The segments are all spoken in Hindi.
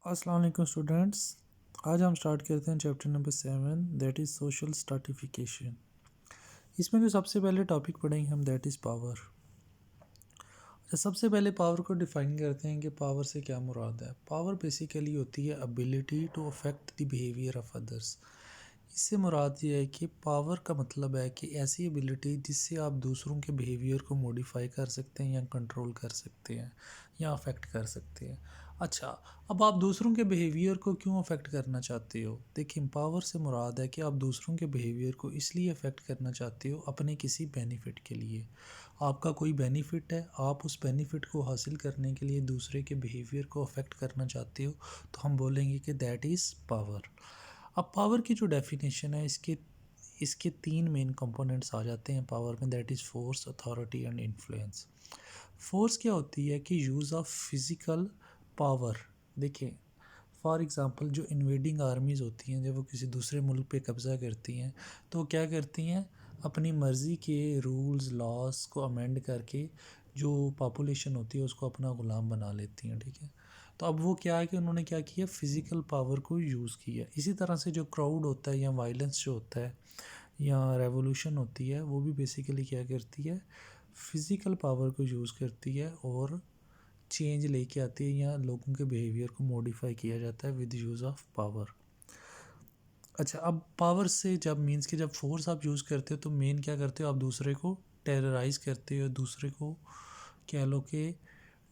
अस्सलाम वालेकुम स्टूडेंट्स। आज हम स्टार्ट करते हैं chapter number 7 that is social stratification. इसमें जो सबसे पहले टॉपिक पढ़ेंगे हम दैट इज़ पावर। सबसे पहले पावर को डिफ़ाइन करते हैं कि पावर से क्या मुराद है। पावर बेसिकली होती है ability to affect the behaviour of others. इससे मुराद ये है कि पावर का मतलब है कि ऐसी एबिलिटी जिससे आप दूसरों के बिहेवियर को मॉडिफाई कर सकते हैं या कंट्रोल कर सकते हैं या अफेक्ट कर सकते हैं। अच्छा, अब आप दूसरों के बिहेवियर को क्यों अफेक्ट करना चाहते हो? देखिए, पावर से मुराद है कि आप दूसरों के बिहेवियर को इसलिए अफेक्ट करना चाहते हो अपने किसी बेनिफिट के लिए। आपका कोई बेनिफिट है, आप उस बेनिफिट को हासिल करने के लिए दूसरे के बिहेवियर को अफेक्ट करना चाहते हो, तो हम बोलेंगे कि दैट इज़ पावर। अब पावर की जो डेफिनेशन है, इसके इसके तीन मेन कंपोनेंट्स आ जाते हैं पावर में, that is force, authority and influence. Force क्या होती है कि यूज़ ऑफ फिज़िकल पावर। देखिए, फॉर एग्ज़ाम्पल जो इन्वेडिंग आर्मीज़ होती हैं, जब वो किसी दूसरे मुल्क पे कब्ज़ा करती हैं, तो वो क्या करती हैं, अपनी मर्ज़ी के रूल्स लॉस को अमेंड करके जो पॉपुलेशन होती है उसको अपना ग़ुलाम बना लेती हैं। ठीक है, तो अब वो क्या है कि उन्होंने क्या किया, फ़िज़िकल पावर को यूज़ किया। इसी तरह से जो क्राउड होता है या वायलेंस जो होता है या रेवोल्यूशन होती है, वो भी बेसिकली क्या करती है, फ़िज़िकल पावर को यूज़ करती है और चेंज लेके आती है या लोगों के बिहेवियर को मॉडिफाई किया जाता है विद यूज़ ऑफ पावर। अच्छा, अब पावर से जब मीन्स कि जब फोर्स आप यूज़ करते हो तो मेन क्या करते हो, आप दूसरे को टेरराइज़ करते हो, दूसरे को कह लो कि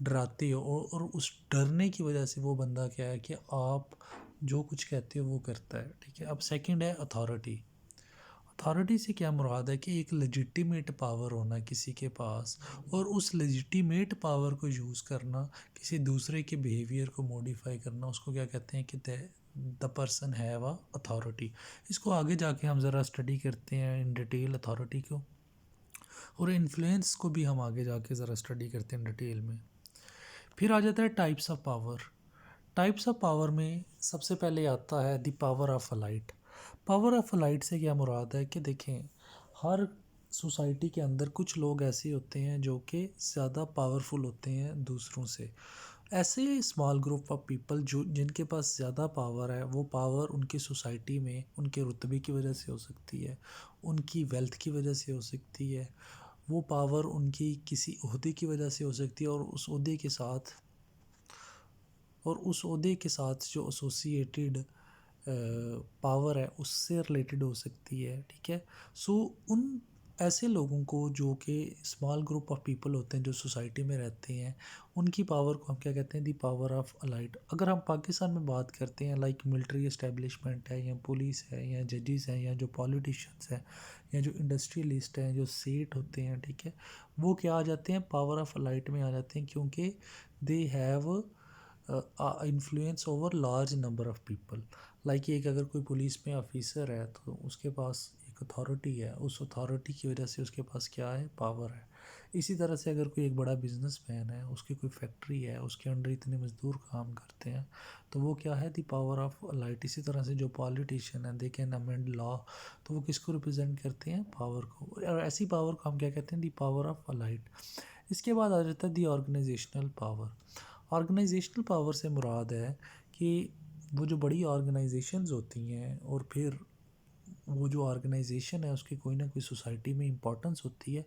डराते हो, और उस डरने की वजह से वो बंदा क्या है कि आप जो कुछ कहते हो वो करता है। ठीक है, अब सेकंड है अथॉरिटी। अथॉरिटी से क्या मुराद है कि एक लेजिटिमेट पावर होना किसी के पास, और उस लेजिटिमेट पावर को यूज़ करना किसी दूसरे के बिहेवियर को मॉडिफाई करना, उसको क्या कहते हैं कि the person have a authority. इसको आगे जाके हम ज़रा स्टडी करते हैं इन डिटेल अथॉरिटी को, और इन्फ्लुएंस को भी हम आगे जाके ज़रा स्टडी करते हैं डिटेल में। फिर आ जाता है types of power. Types of power में सबसे पहले आता है the power of a light. Power of light से क्या मुराद है कि देखें, हर सोसाइटी के अंदर कुछ लोग ऐसे होते हैं जो कि ज़्यादा पावरफुल होते हैं दूसरों से। ऐसे स्मॉल ग्रुप ऑफ पीपल जो जिनके पास ज़्यादा पावर है, वो पावर उनकी सोसाइटी में उनके रुतबे की वजह से हो सकती है, उनकी वेल्थ की वजह से हो सकती है, वो पावर उनकी किसी ओहदे की वजह से हो सकती है, और उस ओहदे के साथ जो एसोसिएटेड पावर है उससे रिलेटेड हो सकती है। ठीक है, सो उन ऐसे लोगों को जो कि स्मॉल ग्रुप ऑफ पीपल होते हैं जो सोसाइटी में रहते हैं, उनकी पावर को हम क्या कहते हैं, दी पावर ऑफ अलाइट। अगर हम पाकिस्तान में बात करते हैं, लाइक मिलिट्री एस्टेब्लिशमेंट है या पुलिस है या जजेस हैं या जो पॉलिटिशियंस हैं या जो इंडस्ट्रियलिस्ट हैं, जो सेठ होते हैं, ठीक है, वो क्या आ जाते हैं, पावर ऑफ अलाइट में आ जाते हैं, क्योंकि they have influence over large number of people. Like एक अगर कोई पुलिस में ऑफिसर है तो उसके पास एक अथॉरिटी है, उस अथॉरिटी की वजह से उसके पास क्या है, पावर है। इसी तरह से अगर कोई एक बड़ा बिजनेसमैन है, उसकी कोई फैक्ट्री है, उसके अंडर इतने मजदूर काम करते हैं, तो वो क्या है, दी पावर ऑफ लाइट। इसी तरह से जो पॉलिटिशियन है, दे कैन अमेंड लॉ, तो वो किसको रिप्रेजेंट करते हैं, पावर को, और ऐसी पावर को हम क्या कहते हैं, दी पावर ऑफ लाइट। इसके बाद आ जाता है दी ऑर्गेनाइजेशनल पावर। ऑर्गेनाइजेशनल पावर से मुराद है कि वो जो बड़ी ऑर्गेनाइजेशंस होती हैं, और फिर वो जो ऑर्गेनाइजेशन है उसकी कोई ना कोई सोसाइटी में इम्पोर्टेंस होती है,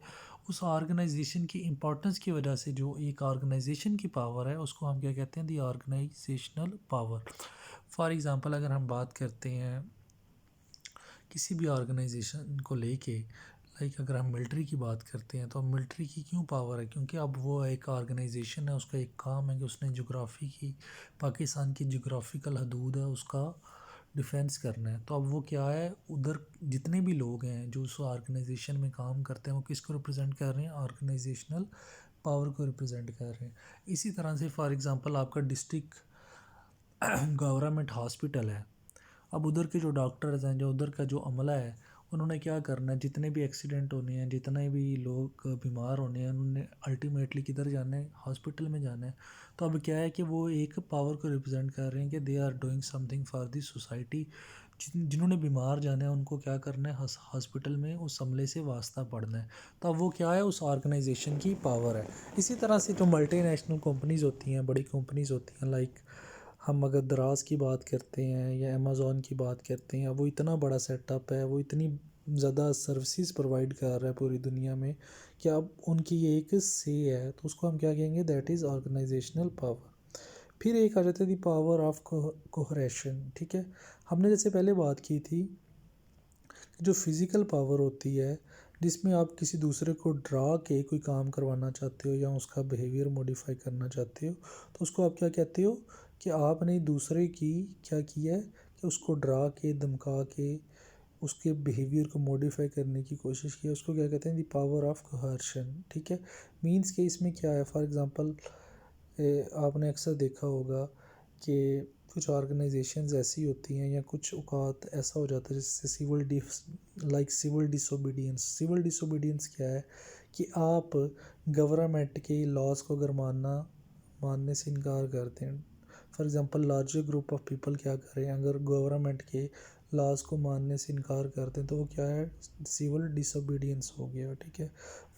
उस ऑर्गेनाइजेशन की इम्पोर्टेंस की वजह से जो एक ऑर्गेनाइजेशन की पावर है उसको हम क्या कहते हैं, दी ऑर्गेनाइजेशनल पावर। फॉर एग्ज़ाम्पल अगर हम बात करते हैं किसी भी ऑर्गेनाइजेशन को लेके, लाइक अगर हम मिलिट्री की बात करते हैं, तो मिलिट्री की क्यों पावर है, क्योंकि अब वो एक ऑर्गेनाइजेशन है, उसका एक काम है कि उसने जोग्राफ़ी की, पाकिस्तान की जोग्राफिकल हदूद है उसका डिफेंस करना है। तो अब वो क्या है, उधर जितने भी लोग हैं जो उस ऑर्गेनाइजेशन में काम करते हैं, वो किसको रिप्रेजेंट कर रहे हैं, ऑर्गेनाइजेशनल पावर को रिप्रेजेंट कर रहे हैं। इसी तरह से फॉर एग्ज़ाम्पल आपका डिस्ट्रिक्ट गवर्नमेंट हॉस्पिटल है, अब उधर के जो डॉक्टर्स हैं, जो उधर का जो अमला है, उन्होंने क्या करना है, जितने भी एक्सीडेंट होने हैं, जितने भी लोग बीमार होने हैं, उन्होंने अल्टीमेटली किधर जाना है, हॉस्पिटल में जाना है। तो अब क्या है कि वो एक पावर को रिप्रेजेंट कर रहे हैं कि they are doing something for the society. जिन्होंने बीमार जाना है उनको क्या करना है, हॉस्पिटल में उस अमले से वास्ता पड़ना है। तो अब वो क्या है, उस ऑर्गेनाइजेशन की पावर है। इसी तरह से जो मल्टी नेशनल कंपनीज़ होती हैं, बड़ी कंपनीज़ होती हैं, लाइक हम अगर दराज की बात करते हैं या अमेज़ॉन की बात करते हैं, वो इतना बड़ा सेटअप है, वो इतनी ज़्यादा सर्विसेज प्रोवाइड कर रहा है पूरी दुनिया में कि अब उनकी ये एक से है, तो उसको हम क्या कहेंगे, दैट इज़ ऑर्गेनाइजेशनल पावर। फिर एक आ जाता है दी पावर ऑफ कोहरेशन। ठीक है, हमने जैसे पहले बात की थी कि जो फिज़िकल पावर होती है, जिसमें आप किसी दूसरे को डरा के कोई काम करवाना चाहते हो या उसका बिहेवियर मॉडिफाई करना चाहते हो, तो उसको आप क्या कहते हो कि आपने दूसरे की क्या किया है कि उसको डरा के धमका के उसके बिहेवियर को मॉडिफाई करने की कोशिश की है, उसको क्या कहते हैं, दी पावर ऑफ कोहर्शन। ठीक है, मीन्स के इसमें क्या है, फॉर एग्जांपल आपने अक्सर देखा होगा कि कुछ ऑर्गेनाइजेशंस ऐसी होती हैं या कुछ औकात ऐसा हो जाता है जिससे सिविल डिसोबीडियंस। सिविल डिसोबीडियंस क्या है कि आप गवर्नमेंट के लॉज को अगर मानने से इनकार करते हैं, for example larger group of people क्या करें, अगर गवर्नमेंट के लॉज को मानने से इनकार करते हैं तो वो क्या है, सिविल डिसोबीडियंस हो गया। ठीक है,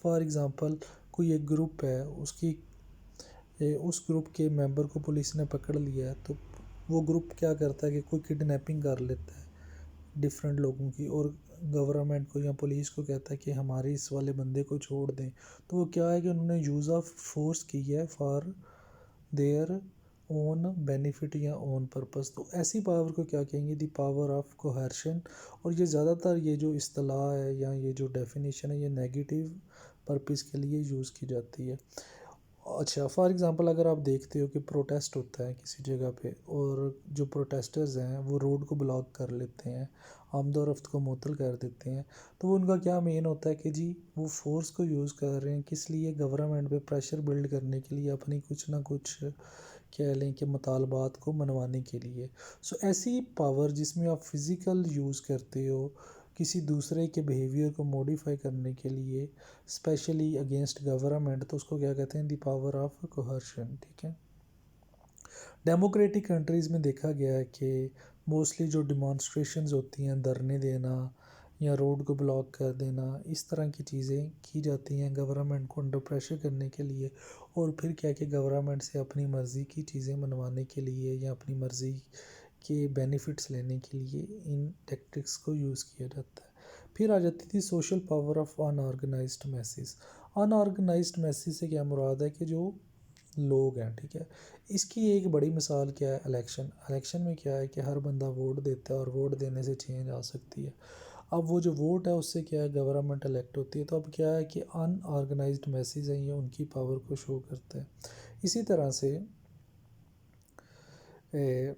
फॉर एग्जांपल कोई एक ग्रुप है, उस ग्रुप के मेंबर को पुलिस ने पकड़ लिया है, तो वो ग्रुप क्या करता है कि कोई किडनैपिंग कर लेता है डिफरेंट लोगों की, और गवर्नमेंट को या पुलिस को कहता है कि हमारे इस वाले बंदे को छोड़ दें, तो वो क्या है कि उन्होंने यूज़ ऑफ फोर्स की है फॉर देयर ओन बेनिफिट या ओन पर्पस। तो ऐसी पावर को क्या कहेंगे, दी पावर ऑफ कोहर्शन। और ये ज़्यादातर ये जो इस्तेलाह है या ये जो डेफिनेशन है, ये नेगेटिव पर्पस के लिए यूज़ की जाती है। अच्छा, फॉर एग्ज़ाम्पल अगर आप देखते हो कि प्रोटेस्ट होता है किसी जगह पे, और जो प्रोटेस्टर्स हैं वो रोड को ब्लॉक कर लेते हैं, आमद और रफ्त को मुअत्तल कर देते हैं, तो उनका क्या मेन होता है कि जी वो फोर्स को यूज़ कर रहे हैं, किस लिए, गवर्नमेंट पे प्रेशर बिल्ड करने के लिए, अपनी कुछ ना कुछ कह लें कि मुतालबात को मनवाने के लिए। सो ऐसी पावर जिसमें आप फिज़िकल यूज़ करते हो किसी दूसरे के बिहेवियर को मॉडिफाई करने के लिए, स्पेशली अगेंस्ट गवर्नमेंट, तो उसको क्या कहते हैं, दी पावर ऑफ कोहर्शन। ठीक है, डेमोक्रेटिक कंट्रीज़ में देखा गया है कि मोस्टली जो डिमॉन्स्ट्रेशंस होती हैं, धरने देना या रोड को ब्लॉक कर देना, इस तरह की चीज़ें की जाती हैं गवर्नमेंट को अंडर प्रेशर करने के लिए, और फिर क्या कि गवर्नमेंट से अपनी मर्ज़ी की चीज़ें मनवाने के लिए या अपनी मर्ज़ी के बेनिफिट्स लेने के लिए इन टैक्टिक्स को यूज़ किया जाता है। फिर आ जाती थी social power of unorganised message. Unorganised message से क्या मुराद है कि जो लोग हैं, ठीक है, इसकी एक बड़ी मिसाल क्या है, इलेक्शन। इलेक्शन में क्या है कि हर बंदा वोट देता है और वोट देने से चेंज आ सकती है। अब वो जो वोट है उससे क्या है, गवर्नमेंट इलेक्ट होती है, तो अब क्या है कि अनऑर्गेनाइज्ड मैसेज हैं, ये उनकी पावर को शो करता है। इसी तरह से ए,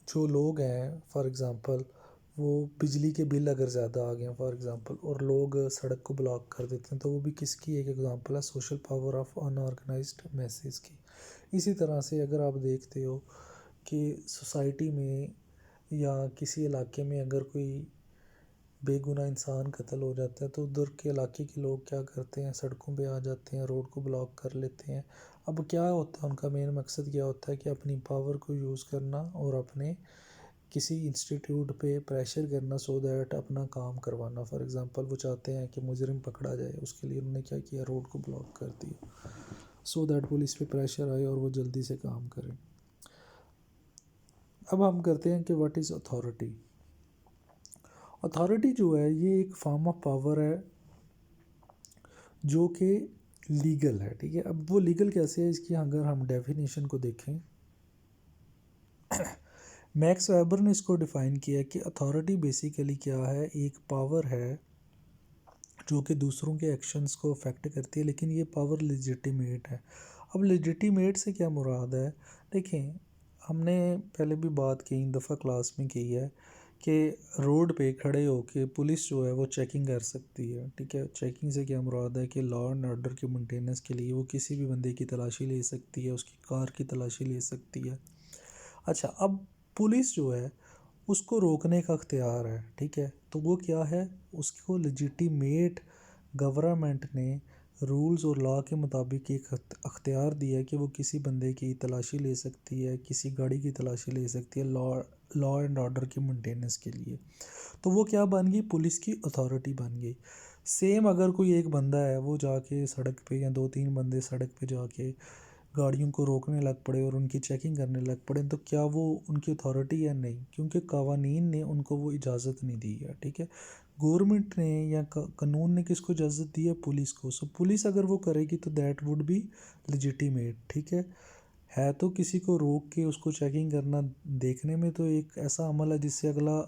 जो लोग हैं, फॉर एग्ज़ाम्पल वो बिजली के बिल अगर ज़्यादा आ गए हैं फॉर एग्ज़ाम्पल, और लोग सड़क को ब्लॉक कर देते हैं, तो वो भी किसकी एक एग्ज़ाम्पल है, social power of unorganised message की। इसी तरह से अगर आप देखते हो कि सोसाइटी में या किसी इलाके में अगर कोई बेगुनाह इंसान कत्ल हो जाता है, तो उधर के इलाके के लोग क्या करते हैं, सड़कों पे आ जाते हैं, रोड को ब्लॉक कर लेते हैं। अब क्या होता है, उनका मेन मकसद क्या होता है कि अपनी पावर को यूज़ करना और अपने किसी इंस्टीट्यूट पे प्रेशर करना, सो दैट अपना काम करवाना। फॉर एग्ज़ाम्पल वो चाहते हैं कि मुजरिम पकड़ा जाए, उसके लिए उन्होंने क्या किया, रोड को ब्लॉक कर दिया, सो दैट पुलिस पे प्रेशर आए और वो जल्दी से काम करें। अब हम करते हैं कि व्हाट इज़ अथॉरिटी। अथॉरिटी जो है ये एक फॉर्म ऑफ पावर है जो कि लीगल है। ठीक है, अब वो लीगल कैसे है, इसकी अगर हम डेफिनेशन को देखें, मैक्स वेबर ने इसको डिफ़ाइन किया कि अथॉरिटी बेसिकली क्या है, एक पावर है जो कि दूसरों के एक्शंस को अफेक्ट करती है, लेकिन ये पावर लेजिटिमेट है। अब लेजिटिमेट से क्या मुराद है, देखें, हमने पहले भी बात कई दफ़ा क्लास में की है कि रोड पे खड़े होके पुलिस जो है वो चेकिंग कर सकती है। ठीक है, चेकिंग से क्या मुराद है कि लॉ एंड ऑर्डर के मेंटेनेंस के लिए वो किसी भी बंदे की तलाशी ले सकती है, उसकी कार की तलाशी ले सकती है। अच्छा, अब पुलिस जो है उसको रोकने का अख्तियार है। ठीक है, तो वो क्या है, उसको लेजिटिमेट गवर्नमेंट ने रूल्स और लॉ के मुताबिक एक अख्तियार दिया है कि वो किसी बंदे की तलाशी ले सकती है, किसी गाड़ी की तलाशी ले सकती है, लॉ एंड ऑर्डर के मेंटेनेंस के लिए। तो वो क्या बन गई, पुलिस की अथॉरिटी बन गई। सेम अगर कोई एक बंदा है वो जाके सड़क पे, या दो तीन बंदे सड़क पे जाके गाड़ियों को रोकने लग पड़े और उनकी चेकिंग करने लग पड़े, तो क्या वो उनकी अथॉरिटी है? नहीं, क्योंकि कानून ने उनको वो इजाज़त नहीं दी है। ठीक है, गवर्नमेंट ने या कानून ने किसको इजाज़त दी है? पुलिस को। सो पुलिस अगर वो करेगी तो दैट वुड बी लेजिटिमेट। ठीक है तो किसी को रोक के उसको चेकिंग करना देखने में तो एक ऐसा अमल है जिससे अगला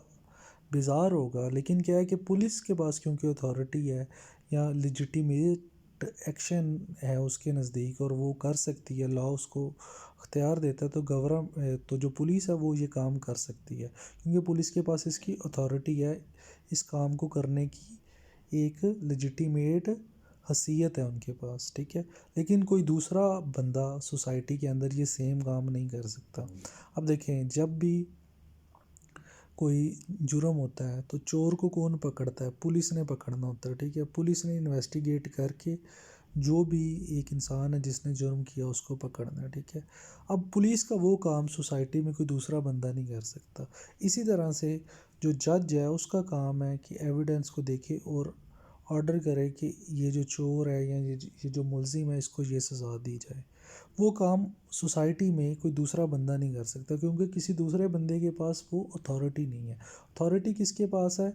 बेजार होगा, लेकिन क्या है कि पुलिस के पास क्योंकि अथॉरिटी है या लेजिटिमेट एक्शन है उसके नज़दीक और वो कर सकती है, लॉ उसको अख्तियार देता है, तो तो जो पुलिस है वो ये काम कर सकती है, क्योंकि पुलिस के पास इसकी अथॉरिटी है इस काम को करने की, एक लेजिटिमेट हसीयत है उनके पास। ठीक है, लेकिन कोई दूसरा बंदा सोसाइटी के अंदर ये सेम काम नहीं कर सकता। अब देखें, जब भी कोई जुर्म होता है तो चोर को कौन पकड़ता है? पुलिस ने पकड़ना होता है। ठीक है, पुलिस ने इन्वेस्टिगेट करके जो भी एक इंसान है जिसने जुर्म किया उसको पकड़ना है। ठीक है, अब पुलिस का वो काम सोसाइटी में कोई दूसरा बंदा नहीं कर सकता। इसी तरह से जो जज है उसका काम है कि एविडेंस को देखे और ऑर्डर करे कि ये जो चोर है या ये जो मुलजिम है इसको ये सज़ा दी जाए। वो काम सोसाइटी में कोई दूसरा बंदा नहीं कर सकता, क्योंकि किसी दूसरे बंदे के पास वो अथॉरिटी नहीं है। अथॉरिटी किसके पास है?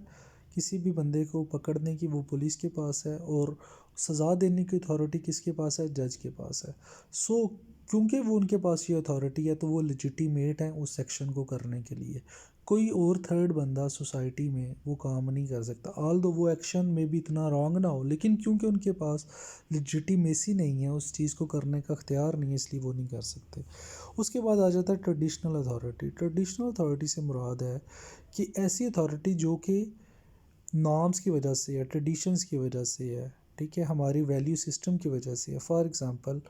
किसी भी बंदे को पकड़ने की वो पुलिस के पास है, और सज़ा देने की अथॉरिटी किसके पास है? जज के पास है। सो क्योंकि वो उनके पास ये अथॉरिटी है तो वो लेजिटिमेट है उस सेक्शन को करने के लिए। कोई और थर्ड बंदा सोसाइटी में वो काम नहीं कर सकता, ऑल दो वो एक्शन में भी इतना रॉन्ग ना हो, लेकिन क्योंकि उनके पास लेजिटिमेसी नहीं है, उस चीज़ को करने का अख्तियार नहीं है, इसलिए वो नहीं कर सकते। उसके बाद आ जाता है ट्रेडिशनल अथॉरिटी। ट्रेडिशनल अथॉरिटी से मुराद है कि ऐसी अथॉरिटी जो कि नॉर्म्स की वजह से है, ट्रेडिशंस की वजह से है। ठीक है, हमारी वैल्यू सिस्टम की वजह से है। फॉर एग्ज़ाम्पल,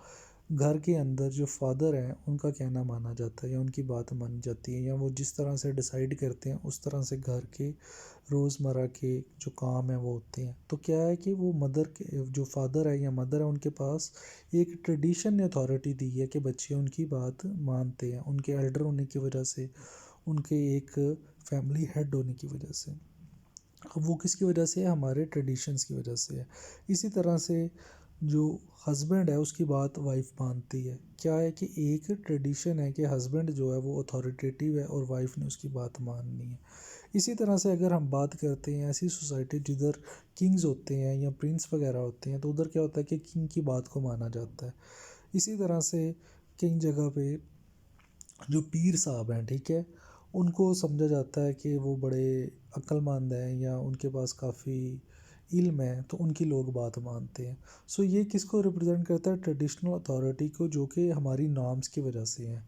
घर के अंदर जो फादर हैं उनका कहना माना जाता है या उनकी बात मानी जाती है, या वो जिस तरह से डिसाइड करते हैं उस तरह से घर के रोज़मर्रा के जो काम हैं वो होते हैं। तो क्या है कि वो मदर के जो फादर है या मदर है उनके पास एक ट्रेडिशन ने अथॉरिटी दी है कि बच्चे उनकी बात मानते हैं, उनके एल्डर होने की वजह से, उनके एक फैमिली हेड होने की वजह से। अब वो किसकी वजह से है? हमारे ट्रेडिशंस की वजह से है। इसी तरह से जो हस्बैंड है उसकी बात वाइफ मानती है। क्या है कि एक ट्रेडिशन है कि हस्बैंड जो है वो अथॉरिटेटिव है और वाइफ ने उसकी बात माननी है। इसी तरह से अगर हम बात करते हैं ऐसी सोसाइटी जिधर किंग्स होते हैं या प्रिंस वगैरह होते हैं, तो उधर क्या होता है कि किंग की बात को माना जाता है। इसी तरह से कई जगह पे जो पीर साहब हैं, ठीक है, उनको समझा जाता है कि वो बड़े अक्लमंद हैं या उनके पास काफ़ी इल्म है, तो उनकी लोग बात मानते हैं। सो ये किसको रिप्रेजेंट करता है? ट्रेडिशनल अथॉरिटी को, जो कि हमारी नॉर्म्स की वजह से है।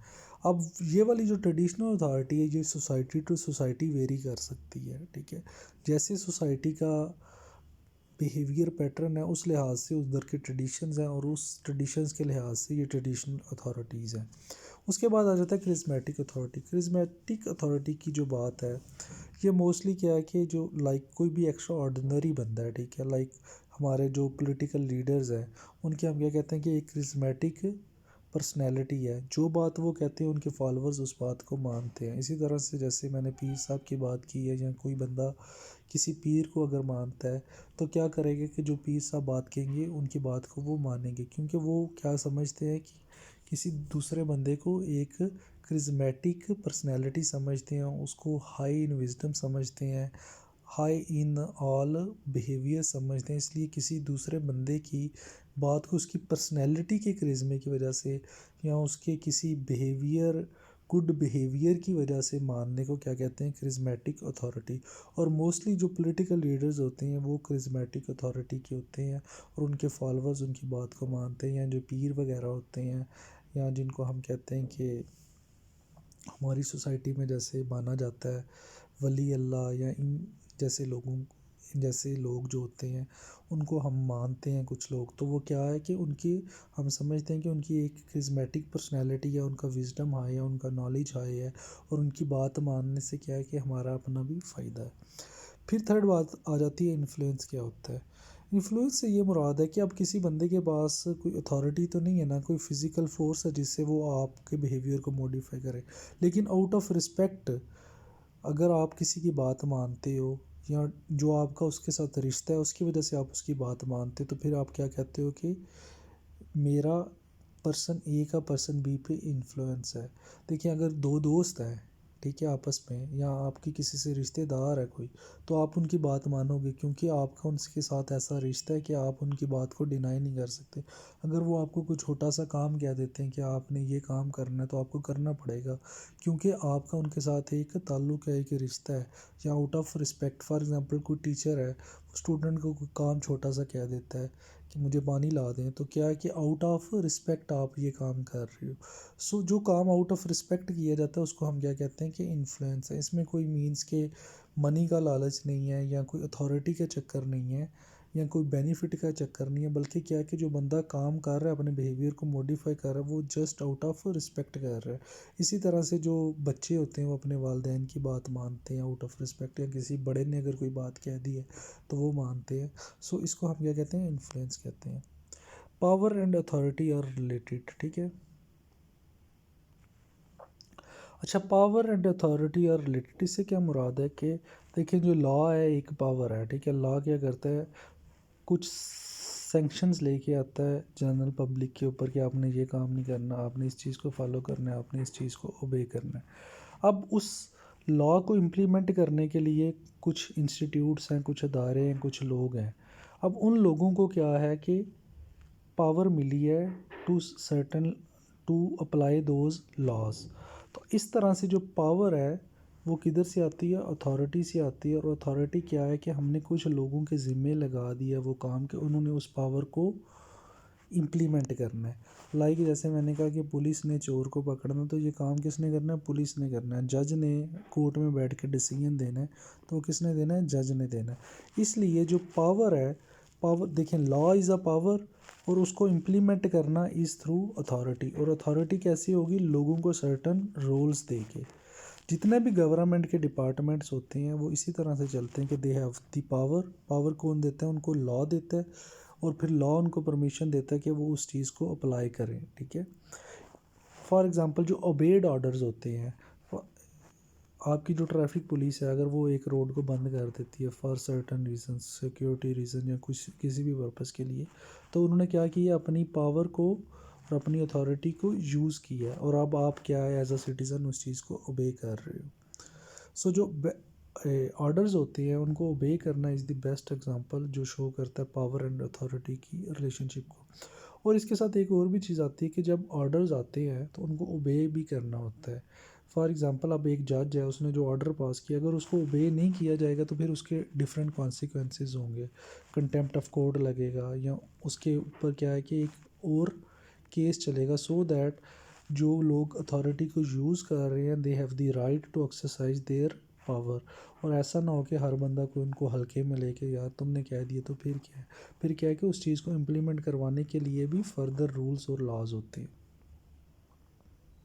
अब ये वाली जो ट्रेडिशनल अथॉरिटी है ये सोसाइटी टू सोसाइटी वेरी कर सकती है। ठीक है, जैसे सोसाइटी का बिहेवियर पैटर्न है उस लिहाज से उधर के ट्रेडिशंस हैं, और उस ट्रेडिशंस के लिहाज से ये ट्रेडिशनल अथॉरिटीज़ हैं। उसके बाद आ जाता है क्रिस्मेटिक अथॉरिटी। क्रिस्मेटिक अथॉरिटी की जो बात है ये मोस्टली क्या है कि जो लाइक कोई भी एक्स्ट्रा ऑर्डिनरी बंदा है, ठीक है, लाइक हमारे जो पॉलिटिकल लीडर्स हैं उनके हम क्या कहते हैं कि एक क्रिस्मेटिक पर्सनैलिटी है, जो बात वो कहते हैं उनके फॉलोअर्स उस बात को मानते हैं। इसी तरह से जैसे मैंने पीर साहब की बात की है, या कोई बंदा किसी पीर को अगर मानता है तो क्या करेंगे कि जो पीर साहब बात कहेंगे उनकी बात को वो मानेंगे, क्योंकि वो क्या समझते हैं कि किसी दूसरे बंदे को एक क्रिज्मेटिक पर्सनैलिटी समझते हैं, उसको हाई इन विजडम समझते हैं, हाई इन ऑल बिहेवियर समझते हैं। इसलिए किसी दूसरे बंदे की बात को उसकी पर्सनैलिटी के करिश्मे की वजह से या उसके किसी बिहेवियर गुड बिहेवियर की वजह से मानने को क्या कहते हैं? Charismatic authority. और मोस्टली जो पॉलिटिकल लीडर्स होते हैं वो क्रिज्मेटिक अथॉरिटी के होते हैं, और उनके फॉलोअर्स उनकी बात को मानते हैं, या जो पीर वगैरह होते हैं, या जिनको हम कहते हैं कि हमारी सोसाइटी में जैसे माना जाता है वली अल्लाह, या इन जैसे लोगों इन जैसे लोग जो होते हैं उनको हम मानते हैं कुछ लोग, तो वो क्या है कि उनकी हम समझते हैं कि उनकी एक क्रिज्मेटिक पर्सनैलिटी है, उनका विजडम हाई है, उनका नॉलेज हाई है, और उनकी बात मानने से क्या है कि हमारा अपना भी फ़ायदा है। फिर थर्ड बात आ जाती है इन्फ्लुएंस क्या होता है। इन्फ्लुएंस से ये मुराद है कि अब किसी बंदे के पास कोई अथॉरिटी तो नहीं है ना, कोई फिजिकल फोर्स है जिससे वो आपके बिहेवियर को मॉडिफाई करे, लेकिन आउट ऑफ रिस्पेक्ट अगर आप किसी की बात मानते हो, या जो आपका उसके साथ रिश्ता है उसकी वजह से आप उसकी बात मानते हो, तो फिर आप क्या कहते हो कि मेरा पर्सन ए का पर्सन बी पे इन्फ्लुएंस है। देखिए अगर दो दोस्त हैं, ठीक है, आपस में, या आपकी किसी से रिश्तेदार है कोई, तो आप उनकी बात मानोगे क्योंकि आपका उनके साथ ऐसा रिश्ता है कि आप उनकी बात को डिनाई नहीं कर सकते। अगर वो आपको कोई छोटा सा काम कह देते हैं कि आपने ये काम करना है, तो आपको करना पड़ेगा क्योंकि आपका उनके साथ एक ताल्लुक़ है, एक रिश्ता है। या out of respect, for example कोई टीचर है, स्टूडेंट को कोई काम छोटा सा कह देता है कि मुझे पानी ला दें, तो क्या है कि आउट ऑफ रिस्पेक्ट आप ये काम कर रहे हो। सो जो काम आउट ऑफ रिस्पेक्ट किया जाता है उसको हम क्या कहते हैं कि इन्फ्लुएंस है। इसमें कोई मीन्स के मनी का लालच नहीं है, या कोई अथॉरिटी का चक्कर नहीं है, या कोई बेनिफिट का चक्कर नहीं है, बल्कि क्या है कि जो बंदा काम कर रहा है, अपने बिहेवियर को मॉडिफाई कर रहा है, वो जस्ट आउट ऑफ रिस्पेक्ट कर रहा है। इसी तरह से जो बच्चे होते हैं वो अपने वालिदैन की बात मानते हैं आउट ऑफ रिस्पेक्ट, या किसी बड़े ने अगर कोई बात कह दी है तो वो मानते हैं। सो इसको हम क्या कहते हैं, इन्फ्लुएंस कहते हैं। Power and authority are related, ठीक है। अच्छा, power and authority are related, इससे क्या मुराद है कि देखिए जो लॉ है एक पावर है, ठीक है। लॉ क्या करता है, कुछ सेंक्शंस लेके आता है जनरल पब्लिक के ऊपर कि आपने ये काम नहीं करना, आपने इस चीज़ को फॉलो करना है, आपने इस चीज़ को ओबे करना है। अब उस लॉ को इम्प्लीमेंट करने के लिए कुछ इंस्टीट्यूट्स हैं, कुछ अदारे हैं, कुछ लोग हैं। अब उन लोगों को क्या है कि पावर मिली है to certain to apply those laws. तो इस तरह से जो पावर है वो किधर से आती है, अथॉरिटी से आती है। और अथॉरिटी क्या है कि हमने कुछ लोगों के ज़िम्मे लगा दिया वो काम के, उन्होंने उस पावर को इम्प्लीमेंट करना है। लाइक जैसे मैंने कहा कि पुलिस ने चोर को पकड़ना, तो ये काम किसने करना है, पुलिस ने करना है। जज ने कोर्ट में बैठ के डिसीजन देना है, तो किसने देना है, जज ने देना है। इसलिए जो पावर है, पावर देखें, लॉ इज़ अ पावर, और उसको इम्प्लीमेंट करना इज़ थ्रू अथॉरिटी। और अथॉरिटी कैसी होगी, लोगों को सर्टन रोल्स दे के। जितने भी गवर्नमेंट के डिपार्टमेंट्स होते हैं वो इसी तरह से चलते हैं कि दे हैव द पावर। पावर कौन देता है, उनको लॉ देता है, और फिर लॉ उनको परमिशन देता है कि वो उस चीज़ को अप्लाई करें, ठीक है। फॉर एग्ज़ाम्पल जो ओबेड ऑर्डर्स होते हैं, आपकी जो ट्रैफिक पुलिस है, अगर वो एक रोड को बंद कर देती है for certain reason, security reason या कुछ किसी भी पर्पज़ के लिए, तो उन्होंने क्या किया, अपनी पावर को और अपनी अथॉरिटी को यूज़ किया, और अब आप क्या है एज अ सिटीज़न उस चीज़ को ओबे कर रहे हो। सो जो ऑर्डर्स होते हैं उनको ओबे करना इज़ द बेस्ट एग्जांपल जो शो करता है पावर एंड अथॉरिटी की रिलेशनशिप को। और इसके साथ एक और भी चीज़ आती है कि जब ऑर्डर्स आते हैं तो उनको ओबे भी करना होता है। फॉर एग्जांपल अब एक जज है, उसने जो ऑर्डर पास किया, अगर उसको ओबे नहीं किया जाएगा तो फिर उसके डिफरेंट कॉन्सिक्वेंसेस होंगे। कंटेम्प्ट ऑफ कोर्ट लगेगा, या उसके ऊपर क्या है कि एक और केस चलेगा, सो दैट जो लोग अथॉरिटी को यूज़ कर रहे हैं they have the right to exercise their power. और ऐसा ना हो कि हर बंदा को उनको हल्के में लेके, यार तुमने कह दिया तो फिर क्या है। फिर क्या है कि उस चीज़ को इम्प्लीमेंट करवाने के लिए भी फर्दर रूल्स और लॉज होते हैं।